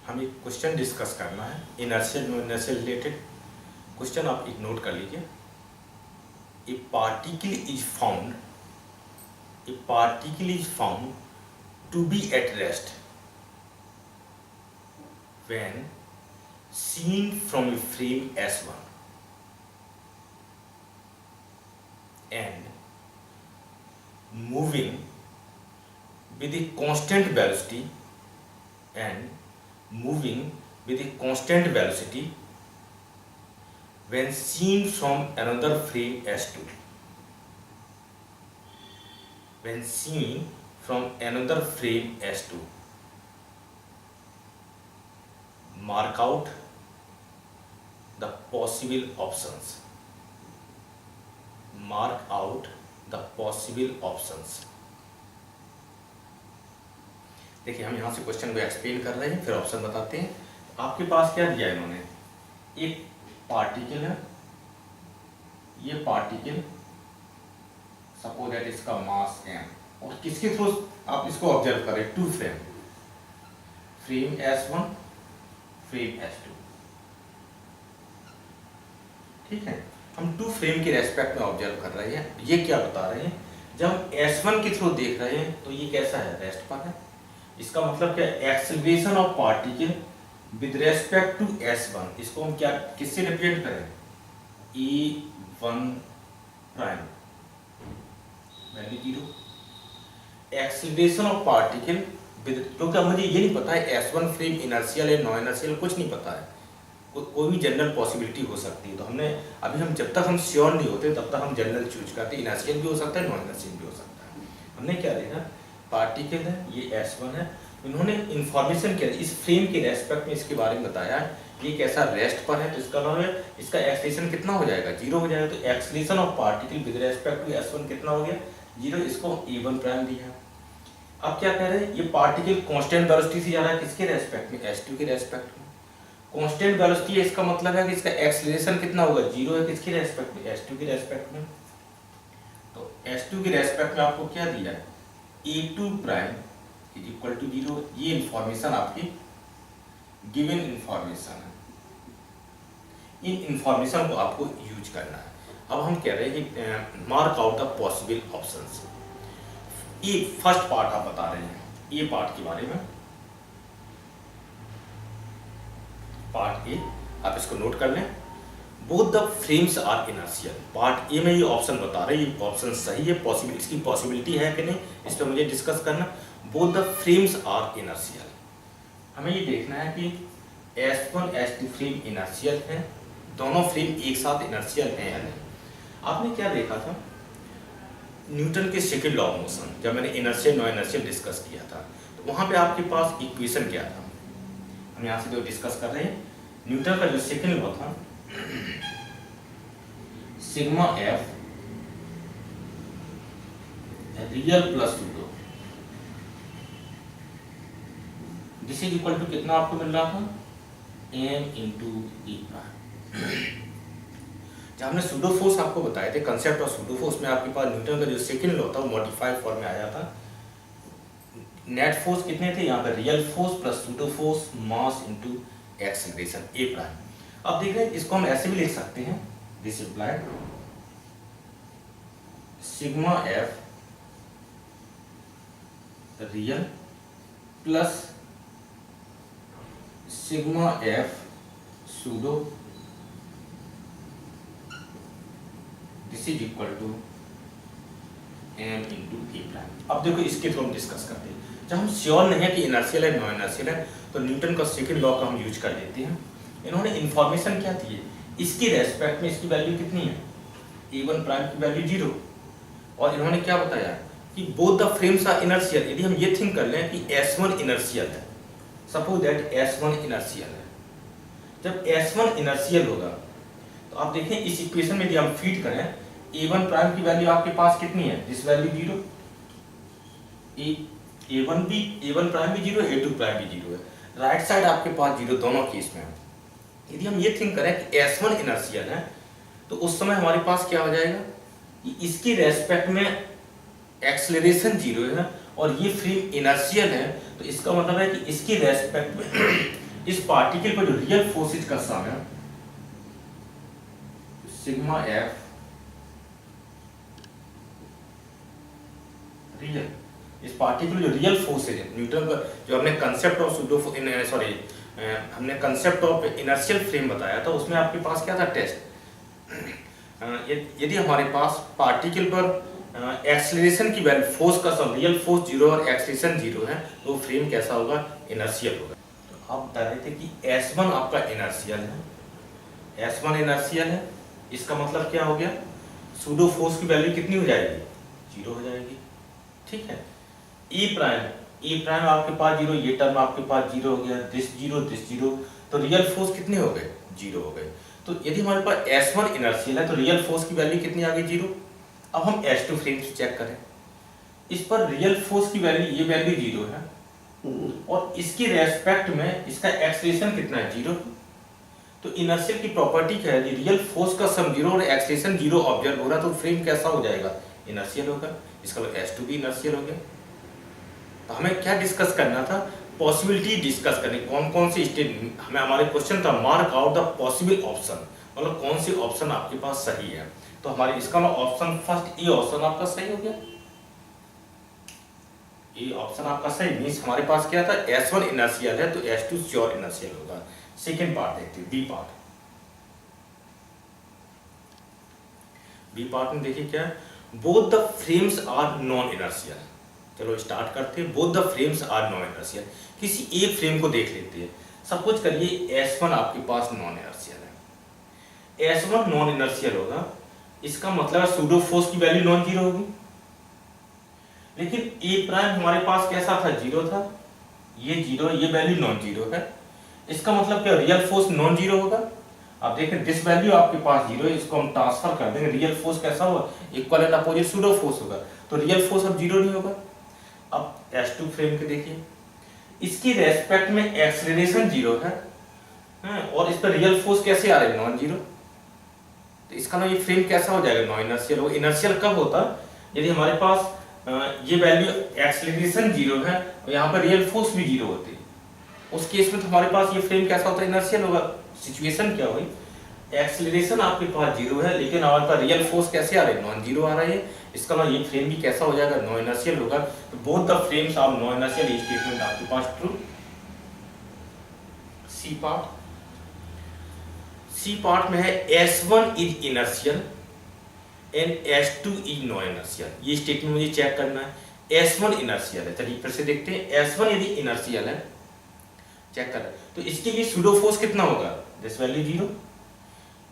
हमें question discuss करना है inertial no inertial related question. आप एक नोट कर लीजिए। A particle is found to be at rest when seen from a frame S1 and moving with a constant velocity when seen from another frame S2. When seen from another frame S2, mark out the possible options. Mark out the possible options. देखिए, हम यहाँ से question को explain कर रहे हैं, फिर option बताते हैं। आपके पास क्या दिया इन्होंने, एक पार्टिकल है, ये पार्टिकल सपोज दैट इसका मास m, और किसके थ्रू आप इसको ऑब्जर्व करें, to frame S1 frame S2। ठीक है, हम टू फ्रेम के रेस्पेक्ट में ऑब्जर्व कर रहे हैं। ये क्या बता रहे हैं, जब हम S1 के थ्रू देख रहे हैं तो ये कैसा है, रेस्ट पर है। इसका मतलब क्या, acceleration of particle with respect to S1, इसको हम क्या किससे रिप्रेजेंट करें, E1 prime value 0। Acceleration of particle with, क्योंकि मुझे ये नहीं पता है S1 फ्रेम इनर्शियल है नॉन इनर्शियल, कुछ नहीं पता है, कोई भी जनरल पॉसिबिलिटी हो सकती है। तो हमने अभी हम जब तक हम श्योर नहीं होते तब तक हम जनरल चूज करते हैं। इनर्शियल भी हो सकता है, नॉन इनर्शियल भी हो सकता है। हमने क्या देखा, पार्टिकल है, ये S1 है, इन्होंने इंफॉर्मेशन क्या इस फ्रेम के रेस्पेक्ट में इसके बारे में बताया, ये कैसा रेस्ट पर है, तो इसका मतलब है इसका एक्सेलरेशन कितना हो जाएगा, 0 हो जाएगा। तो acceleration of particle with respect to S1 कितना हो गया, 0। इसको E1 प्राइम दिया। अब क्या कह रहे हैं, ये पार्टिकल कांस्टेंट वेलोसिटी से जा रहा है किसके रेस्पेक्ट में, S2 के रेस्पेक्ट में। कांस्टेंट वेलोसिटी है, इसका मतलब है कि इसका एक्सेलरेशन कितना होगा, 0 है, किसके रेस्पेक्ट में, S2 के रेस्पेक्ट में। तो S2 के रेस्पेक्ट में आपको क्या दिया है, E2 prime is equal to 0। ये इंफॉर्मेशन आपकी गिवन इंफॉर्मेशन है, इन इंफॉर्मेशन को आपको यूज करना है। अब हम कह रहे हैं कि mark out the possible options. ये फर्स्ट पार्ट आप बता रहे हैं, ये पार्ट के बारे में, पार्ट ए आप इसको नोट कर लें। Both the frames are inertial. Part A में ये ऑप्शन बता रहे हैं, ये ऑप्शन सही है, पॉसिबल इसकी पॉसिबिलिटी है कि नहीं, इस पर मुझे डिस्कस करना। Both the frames are inertial, हमें ये देखना है कि S1 S2 फ्रेम इनर्शियल है, दोनों फ्रेम एक साथ इनर्शियल हैं या नहीं। आपने क्या देखा था, न्यूटन के सेकंड लॉ ऑफ मोशन, जब मैंने इनर्शियल नॉन इनर्शियल डिस्कस किया था, तो वहां पे आपके पास इक्वेशन क्या था, हम यहाँ से जो डिस्कस कर रहे हैं, न्यूटन का जो सेकंड लॉ था, sigma F real plus pseudo, this is equal to कितना आपको मिल रहा था, m इंटू ई प्राइम। जब हमने सूडो फोर्स आपको बताए थे, कंसेप्ट ऑफ सूडो फोर्स में आपके पास न्यूटन का जो सेकंड लॉ था वो मॉडिफाइड फॉर्म में आया था। नेट फोर्स कितने थे यहाँ पे, real force plus pseudo force mass into acceleration A prime. अब देख रहे हैं, इसको हम ऐसे भी लिख सकते हैं, this implied sigma F real plus sigma F pseudo, this is equal to m into a prime. अब देखो, इसके थ्रू हम डिस्कस करते हैं। जब हम श्योर नहीं है कि इनर्शियल है नॉन इनर्शियल है, तो न्यूटन का सेकंड लॉ का हम यूज कर लेते हैं। इन्होंने इंफॉर्मेशन क्या दी है, इसकी रेस्पेक्ट में इसकी वैल्यू कितनी है, E1 प्राइम की वैल्यू 0, और इन्होंने क्या बताया कि both the frames are inertial. यदि हम ये थिंक कर लें कि S1 इनर्शियल है, सपोज दैट S1 इनर्शियल है, जब S1 इनर्शियल होगा तो आप देखें इस इक्वेशन में यदि हम फीड करें, A1 प्राइम की वैल्यू आपके पास कितनी है, दिस वैल्यू 0, A1 प्राइम भी 0, A2 प्राइम भी 0 है, राइट साइड आपके पास 0 दोनों केस में है। यदि हम ये थिंक करें कि S1 इनर्शियल है, तो उस समय हमारे पास क्या हो जाएगा कि इसकी रेस्पेक्ट में एक्सेलरेशन 0 है और ये फ्रेम इनर्शियल है, तो इसका मतलब है कि इसकी रेस्पेक्ट में इस पार्टिकल पर जो रियल फोर्सेज का सम है सिग्मा एफ रियल, इस पार्टिकल जो रियल फोर्सेज है न्यूटन का जो हमने कंसेप्ट ऑफ हमने कंसेप्ट ऑफ इनर्शियल फ्रेम बताया था, उसमें आपके पास क्या था टेस्ट। यदि हमारे पास पार्टिकल पर एक्सेलरेशन की वैल्यू फोर्स का सम रियल फोर्स 0 और एक्सेलरेशन 0 है तो फ्रेम कैसा होगा, इनर्शियल होगा। तो आप बता रहे थे कि S1 आपका इनर्शियल है, S1 इनर्शियल है, इसका मतलब क्या हो गया, सूडो फोर्स की वैल्यू कितनी हो जाएगी, 0 हो जाएगी। ठीक है, ई प्राइम आपके पास 0, ये टर्म आपके पास 0 हो गया, दिस 0, तो रियल फोर्स कितने हो गए, 0 हो गए। तो यदि हमारे पास S1 इनर्शियल है तो रियल फोर्स की वैल्यू कितनी आ गई, 0। अब हम S2 फ्रेम से चेक करें, इस पर रियल फोर्स की वैल्यू, ये वैल्यू 0 है और इसकी रेस्पेक्ट में इसका एक्सेलरेशन कितना है, 0। तो इनर्शियल की प्रॉपर्टी क्या है, रियल फोर्स का सम 0 और एक्सेलरेशन 0 ऑब्जर्व हो रहा है तो फ्रेम कैसा हो जाएगा, इनर्शियल होगा। इसका मतलब S2 भी इनर्शियल हो गया। तो हमें क्या डिस्कस करना था, पॉसिबिलिटी डिस्कस करनी, कौन कौन से स्टेट, हमें हमारे क्वेश्चन था mark out the possible option, मतलब कौन से ऑप्शन आपके पास सही है। तो हमारे इसका ऑप्शन फर्स्ट ए ऑप्शन आपका सही हो गया, ये ऑप्शन आपका सही मींस हमारे पास क्या था, S1 इनर्शियल है तो S2 श्योर इनर्शियल होगा। सेकंड पार्ट देखते हैं, बी पार्ट। बी पार्ट में देखिए क्या है, both the frames are non inertial. चलो स्टार्ट करते हैं, both the frames are non inertial. किसी एक फ्रेम को देख लेते हैं, सब कुछ करिए S1 आपके पास नॉन इनर्शियल है, S1 नॉन इनर्शियल होगा, इसका मतलब सूडो फोर्स की वैल्यू नॉन जीरो होगी। लेकिन ए प्राइम हमारे पास कैसा था, 0 था, ये 0, ये वैल्यू नॉन जीरो है, इसका मतलब क्या, रियल फोर्स नॉन जीरो होगा। आप देखें दिस वैल्यू आपके पास 0 है, इसको हम ट्रांसफर कर देंगे, रियल फोर्स कैसा होगा, equal and opposite pseudo force होगा, तो रियल फोर्स अब 0 नहीं होगा। अब S2 फ्रेम के देखिए, इसकी रेस्पेक्ट में एक्सेलरेशन 0 है और इस पर रियल फोर्स कैसे आ रहा है, नॉन जीरो। तो इसका ना ये फ्रेम कैसा हो जाएगा, नॉन इनर्शियल होगा। इनर्शियल कब होता, यदि हमारे पास ये वैल्यू एक्सेलरेशन 0 है और यहाँ पर रियल फोर्स भी 0 होती है, उस केस में तो हमारे पास ये फ्रेम कैसा होता है, इनर्शियल होगा। सिचुएशन क्या हुई, एक्सेलरेशन आपके पास 0 है लेकिन हमारे पास रियल फोर्स कैसे आ रहे हैं, नॉन जीरो आ रहा है, इसका मतलब ये फ्रेम भी कैसा हो जाएगा, नॉन इनर्शियल होगा। तो both the frames are non inertial, ये स्टेटमेंट आपके पास ट्रू। सी पार्ट में है S1 is inertial and S2 is non inertial, ये स्टेटमेंट मुझे चेक करना है। S1 इनर्शियल है, चलिए फिर से देखते हैं, S1 यदि इनर्शियल है, चेक कर, तो इसके लिए सूडो फोर्स कितना होगा, this value 0,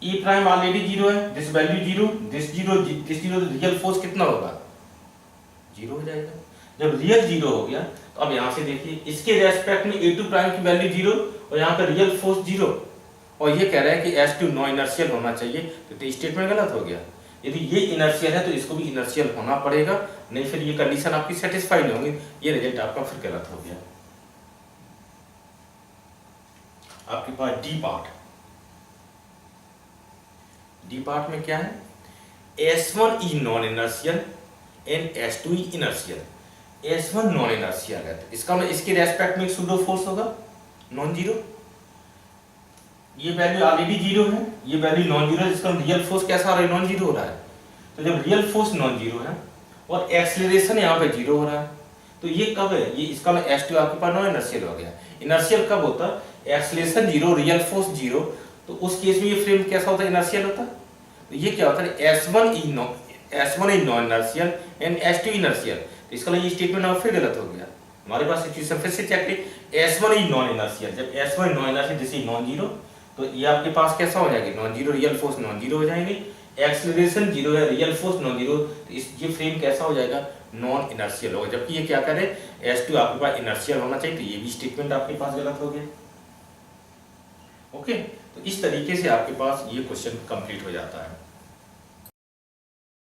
E prime already 0 है, दिस वैल्यू 0, दिस 0, दिस 0, तो रियल फोर्स कितना होगा, 0 हो जाएगा। जब रियल 0 हो गया तो अब यहाँ से देखिए, इसके रेस्पेक्ट में A2 प्राइम की वैल्यू 0 और यहाँ पर रियल फोर्स 0 और ये कह रहा है कि S2 नॉन इनर्शियल होना चाहिए, तो स्टेटमेंट गलत हो गया। यदि ये इनर्शियल है तो इसको भी इनर्शियल होना पड़ेगा, नहीं फिर ये कंडीशन आपकी सेटिस्फाई नहीं होगी, ये रिजल्ट आपका फिर गलत हो गया। आपके पास डी पार्ट में क्या है, S1 is non inertial and S2 is inertial. S1 non inertial है, इसका मतलब इसके रेस्पेक्ट में एक सूडो फोर्स होगा, नॉन जीरो, ये वैल्यू ऑलरेडी 0 है, ये वैल्यू नॉन जीरो है, इसका रियल फोर्स कैसा आ रहा है, नॉन जीरो हो रहा है। तो जब रियल फोर्स नॉन जीरो है और एक्सेलरेशन यहाँ पे 0 हो रहा है, तो ये कब है, ये इसका मतलब S2 आपके पास नॉन इनर्शियल हो गया। इनर्शियल कब होता है, एक्सेलरेशन 0, रियल फोर्स 0, तो उस केस में ये फ्रेम कैसा होता है, इनर्शियल होता है। तो ये क्या होता है, S1 is non inertial and S2 inertial, तो इसका मतलब ये स्टेटमेंट अब फिर गलत हो गया। हमारे पास सिचुएशन फिर से चेक करें, S1 इज नॉन इनर्शियल, जब S1 non inertial this is non zero, तो ये आपके पास कैसा हो जाएगी, non zero, real force non zero हो जाएंगे, एक्सेलरेशन 0 है, रियल फोर्स नॉन जीरो, तो इस ये फ्रेम कैसा हो जाएगा, नॉन इनर्शियल होगा। जबकि ये क्या करे, S2 आपके पास इनर्शियल होना चाहिए, तो ये भी स्टेटमेंट आपके पास गलत हो गया। ओके, तो इस तरीके से आपके पास ये क्वेश्चन कंप्लीट हो जाता है।